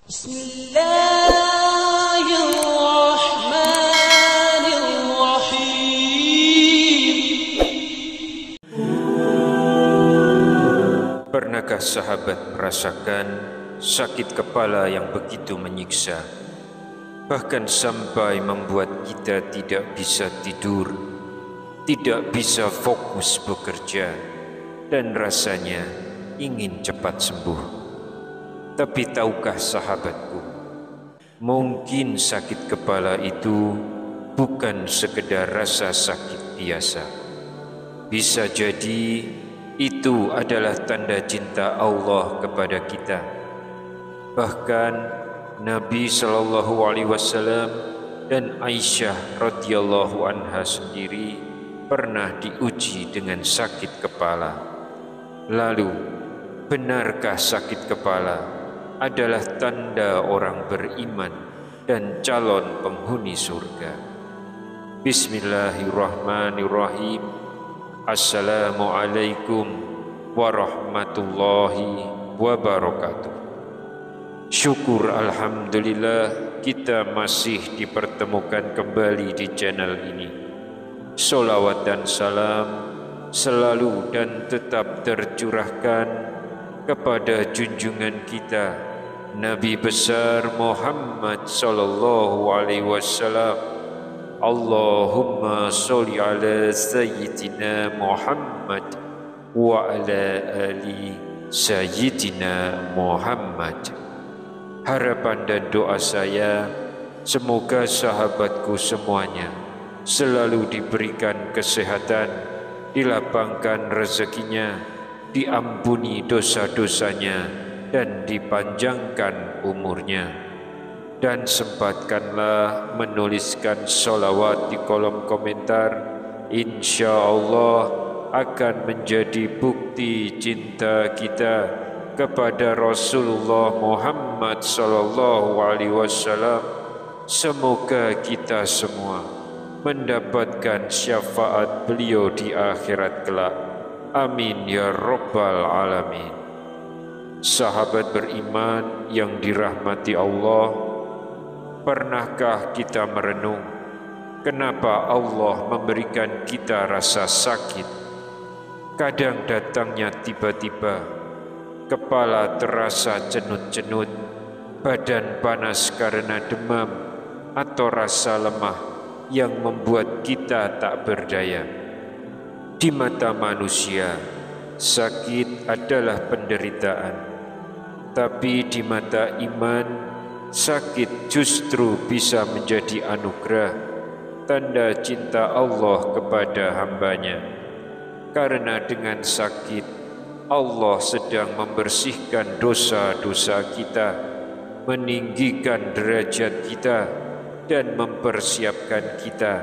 Bismillahirrahmanirrahim. Pernahkah sahabat merasakan sakit kepala yang begitu menyiksa, bahkan sampai membuat kita tidak bisa tidur, tidak bisa fokus bekerja, dan rasanya ingin cepat sembuh? Tapi tahukah sahabatku, mungkin sakit kepala itu bukan sekedar rasa sakit biasa. Bisa jadi itu adalah tanda cinta Allah kepada kita. Bahkan Nabi SAW dan Aisyah radhiyallahu anha sendiri pernah diuji dengan sakit kepala. Lalu, benarkah sakit kepala adalah tanda orang beriman dan calon penghuni surga? Bismillahirrahmanirrahim. Assalamualaikum warahmatullahi wabarakatuh. Syukur alhamdulillah kita masih dipertemukan kembali di channel ini. Salawat dan salam selalu dan tetap tercurahkan kepada junjungan kita Nabi besar Muhammad sallallahu alaihi wasallam. Allahumma sholli ala sayyidina Muhammad wa ala ali sayyidina Muhammad. Harapan dan doa saya, semoga sahabatku semuanya selalu diberikan kesehatan, dilapangkan rezekinya, diampuni dosa-dosanya, dan dipanjangkan umurnya. Dan sempatkanlah menuliskan sholawat di kolom komentar. Insya Allah akan menjadi bukti cinta kita kepada Rasulullah Muhammad sallallahu alaihi wasallam. Semoga kita semua mendapatkan syafaat beliau di akhirat kelak. Amin ya rabbal alamin. Sahabat beriman yang dirahmati Allah, pernahkah kita merenung kenapa Allah memberikan kita rasa sakit? Kadang datangnya tiba-tiba, kepala terasa cenut-cenut, badan panas karena demam, atau rasa lemah yang membuat kita tak berdaya. Di mata manusia, sakit adalah penderitaan, tapi di mata iman, sakit justru bisa menjadi anugerah, tanda cinta Allah kepada hambanya. Karena dengan sakit, Allah sedang membersihkan dosa-dosa kita, meninggikan derajat kita, dan mempersiapkan kita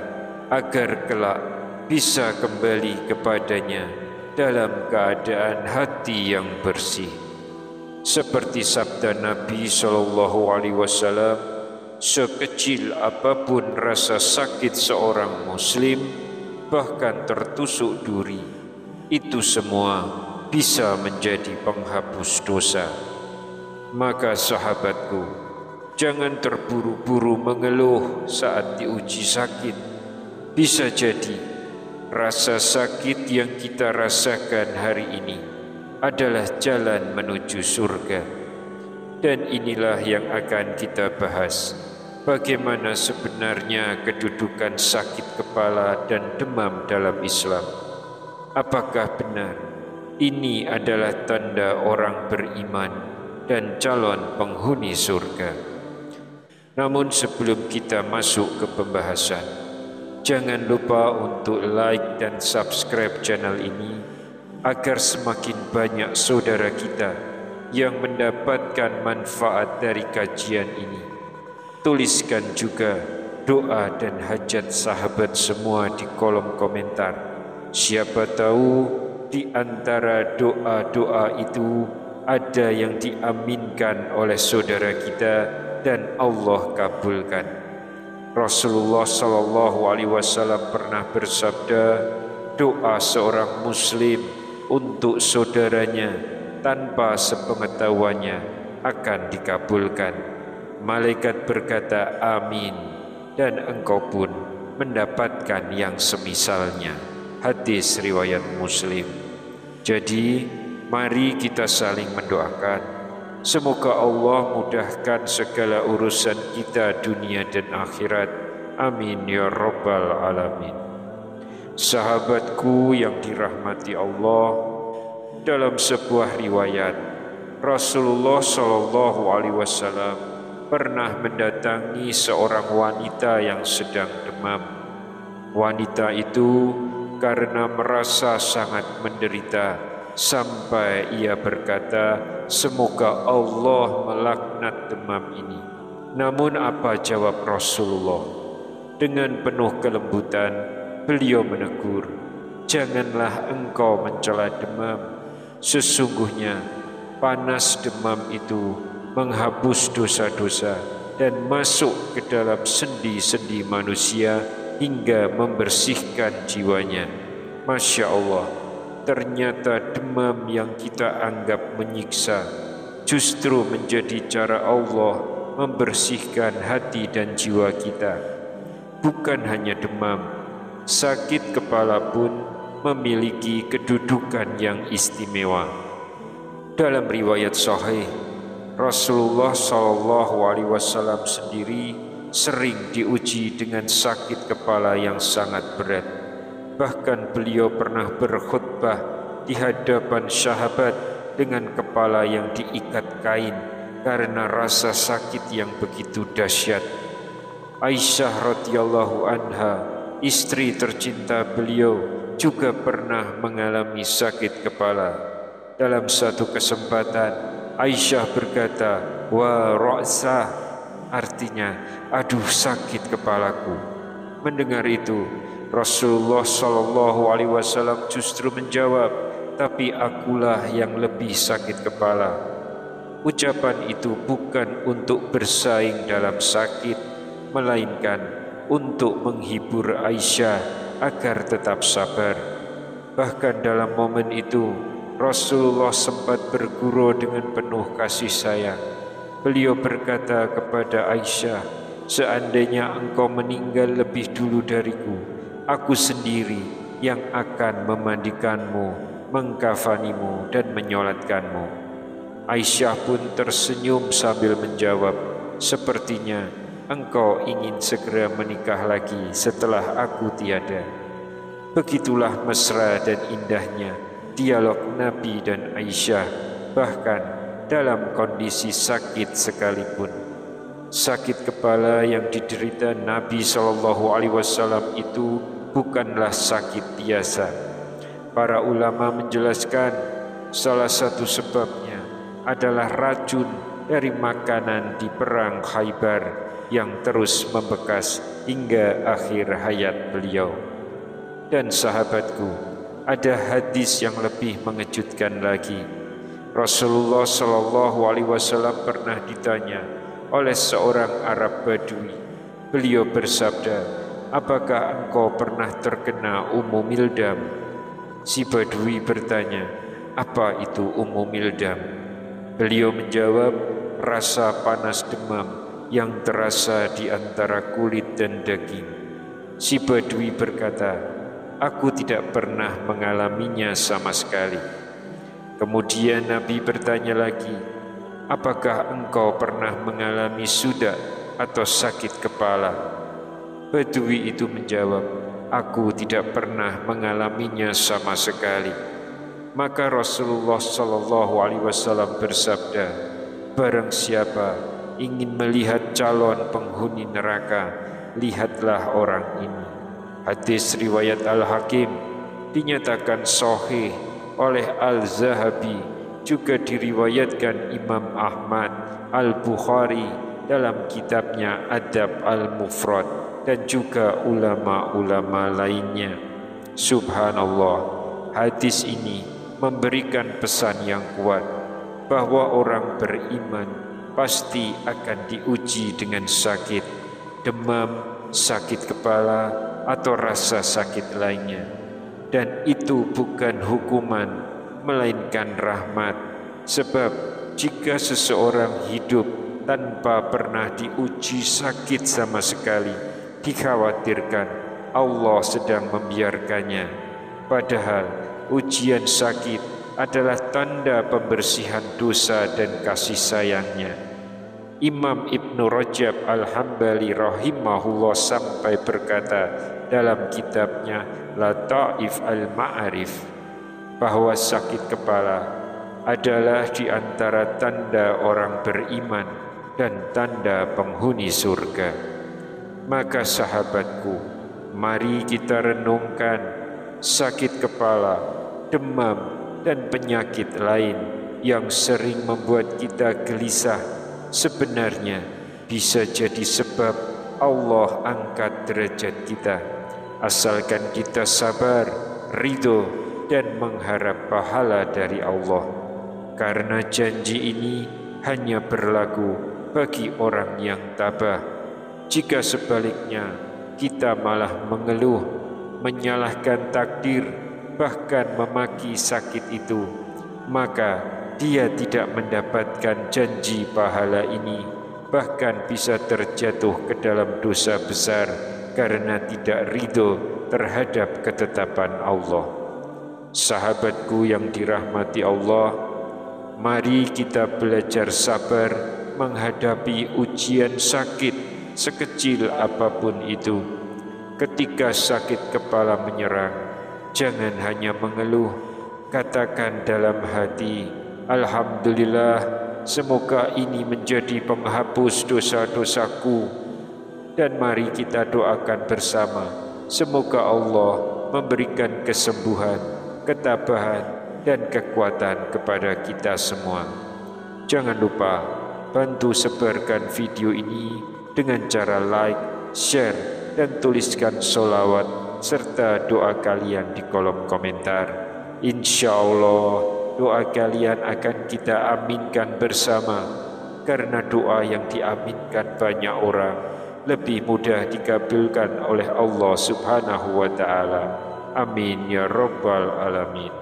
agar kelak bisa kembali kepadanya dalam keadaan hati yang bersih. Seperti sabda Nabi SAW, sekecil apapun rasa sakit seorang muslim, bahkan tertusuk duri, itu semua bisa menjadi penghapus dosa. Maka sahabatku, jangan terburu-buru mengeluh saat diuji sakit. Bisa jadi rasa sakit yang kita rasakan hari ini adalah jalan menuju surga. Dan inilah yang akan kita bahas, bagaimana sebenarnya kedudukan sakit kepala dan demam dalam Islam. Apakah benar ini adalah tanda orang beriman dan calon penghuni surga? Namun sebelum kita masuk ke pembahasan, jangan lupa untuk like dan subscribe channel ini agar semakin banyak saudara kita yang mendapatkan manfaat dari kajian ini. Tuliskan juga doa dan hajat sahabat semua di kolom komentar. Siapa tahu di antara doa-doa itu ada yang diaminkan oleh saudara kita dan Allah kabulkan. Rasulullah SAW pernah bersabda, doa seorang muslim untuk saudaranya tanpa sepengetahuannya akan dikabulkan. Malaikat berkata, amin, dan engkau pun mendapatkan yang semisalnya. Hadis riwayat Muslim. Jadi, mari kita saling mendoakan. Semoga Allah mudahkan segala urusan kita dunia dan akhirat. Amin ya rabbal alamin. Sahabatku yang dirahmati Allah, dalam sebuah riwayat, Rasulullah Shallallahu Alaihi Wasallam pernah mendatangi seorang wanita yang sedang demam. Wanita itu karena merasa sangat menderita sampai ia berkata, semoga Allah melaknat demam ini. Namun apa jawab Rasulullah? Dengan penuh kelembutan beliau menegur, janganlah engkau mencela demam. Sesungguhnya panas demam itu menghapus dosa-dosa dan masuk ke dalam sendi-sendi manusia hingga membersihkan jiwanya. Masya Allah, ternyata demam yang kita anggap menyiksa justru menjadi cara Allah membersihkan hati dan jiwa kita. Bukan hanya demam, sakit kepala pun memiliki kedudukan yang istimewa. Dalam riwayat sahih, Rasulullah SAW sendiri sering diuji dengan sakit kepala yang sangat berat. Bahkan beliau pernah berkhutbah di hadapan sahabat dengan kepala yang diikat kain karena rasa sakit yang begitu dahsyat. Aisyah radhiyallahu anha, istri tercinta beliau, juga pernah mengalami sakit kepala. Dalam satu kesempatan, Aisyah berkata, wa ra'sah, artinya, aduh sakit kepalaku. Mendengar itu, Rasulullah SAW justru menjawab, tapi akulah yang lebih sakit kepala. Ucapan itu bukan untuk bersaing dalam sakit, melainkan untuk menghibur Aisyah agar tetap sabar. Bahkan dalam momen itu, Rasulullah sempat bergurau dengan penuh kasih sayang. Beliau berkata kepada Aisyah, seandainya engkau meninggal lebih dulu dariku, aku sendiri yang akan memandikanmu, mengkafanimu, dan menyolatkanmu. Aisyah pun tersenyum sambil menjawab, sepertinya engkau ingin segera menikah lagi setelah aku tiada. Begitulah mesra dan indahnya dialog Nabi dan Aisyah, bahkan dalam kondisi sakit sekalipun. Sakit kepala yang diderita Nabi SAW itu bukanlah sakit biasa. Para ulama menjelaskan salah satu sebabnya adalah racun dari makanan di perang Khaybar yang terus membekas hingga akhir hayat beliau. Dan sahabatku, ada hadis yang lebih mengejutkan lagi. Rasulullah SAW pernah ditanya oleh seorang Arab Badui. Beliau bersabda, apakah engkau pernah terkena ummu mildam? Si Badui bertanya, apa itu ummu mildam? Beliau menjawab, rasa panas demam yang terasa di antara kulit dan daging. Si Badui berkata, aku tidak pernah mengalaminya sama sekali. Kemudian Nabi bertanya lagi, apakah engkau pernah mengalami sudak atau sakit kepala? Badui itu menjawab, aku tidak pernah mengalaminya sama sekali. Maka Rasulullah SAW bersabda, barang siapa ingin melihat calon penghuni neraka, lihatlah orang ini. Hadis riwayat Al-Hakim dinyatakan sahih oleh Al-Zahabi, juga diriwayatkan Imam Ahmad, Al-Bukhari dalam kitabnya Adab Al-Mufrad, dan juga ulama-ulama lainnya. Subhanallah, hadis ini memberikan pesan yang kuat bahwa orang beriman pasti akan diuji dengan sakit, demam, sakit kepala, atau rasa sakit lainnya. Dan itu bukan hukuman, melainkan rahmat. Sebab jika seseorang hidup tanpa pernah diuji sakit sama sekali, dikhawatirkan Allah sedang membiarkannya. Padahal ujian sakit adalah tanda pembersihan dosa dan kasih sayangnya. Imam Ibnu Rajab Al-Hambali rahimahullah sampai berkata dalam kitabnya Lataif Al-Ma'arif bahwa sakit kepala adalah di antara tanda orang beriman dan tanda penghuni surga. Maka sahabatku, mari kita renungkan sakit kepala, demam, dan penyakit lain yang sering membuat kita gelisah sebenarnya bisa jadi sebab Allah angkat derajat kita, asalkan kita sabar, ridho, dan mengharap pahala dari Allah. Karena janji ini hanya berlaku bagi orang yang tabah. Jika sebaliknya kita malah mengeluh, menyalahkan takdir, bahkan memaki sakit itu, maka dia tidak mendapatkan janji pahala ini, bahkan bisa terjatuh ke dalam dosa besar karena tidak ridho terhadap ketetapan Allah. Sahabatku yang dirahmati Allah, mari kita belajar sabar menghadapi ujian sakit sekecil apapun itu. Ketika sakit kepala menyerang, jangan hanya mengeluh, katakan dalam hati, Alhamdulillah, semoga ini menjadi penghapus dosa-dosaku. Dan mari kita doakan bersama, semoga Allah memberikan kesembuhan, ketabahan, dan kekuatan kepada kita semua. Jangan lupa bantu sebarkan video ini dengan cara like, share, dan tuliskan sholawat serta doa kalian di kolom komentar. Insya Allah doa kalian akan kita aminkan bersama, karena doa yang diaminkan banyak orang lebih mudah dikabulkan oleh Allah Subhanahu wa Ta'ala. Amin ya Rabbal Alamin.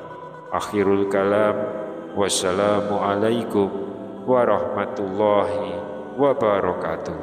Akhirul kalam, wassalamualaikum warahmatullahi wabarakatuh.